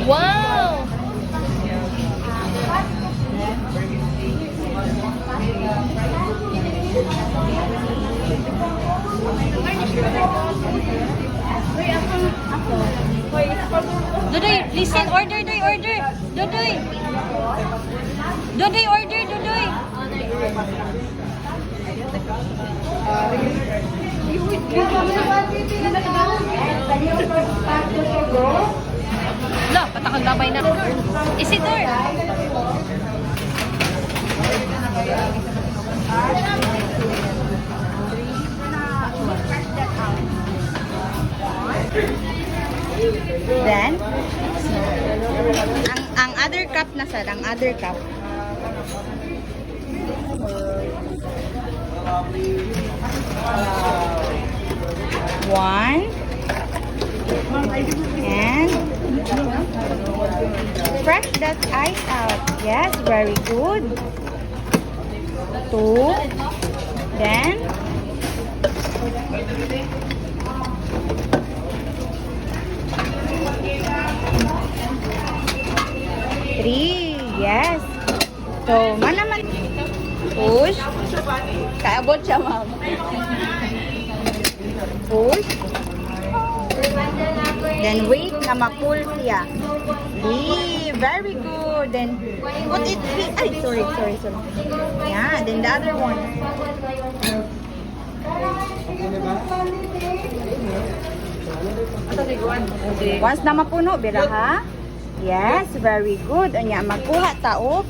Wow! Dudoy, listen, order, order. Dudoy. Dudoy, order, Dudoy. Lah, patakang gabay na. Isidor. Then, ang other cup na sa, ang other cup. One. And press that ice out. Yes, very good. Two. Then, three. Yes. So, manaman. Push. Kaabot siya, ma'am. Push. Then wait na ma-cool siya. Very good. Then put it. Ay, sorry. Yeah, then the other one. Once na mapuno, bira ha? Yes, very good. Anya, magkuha tao.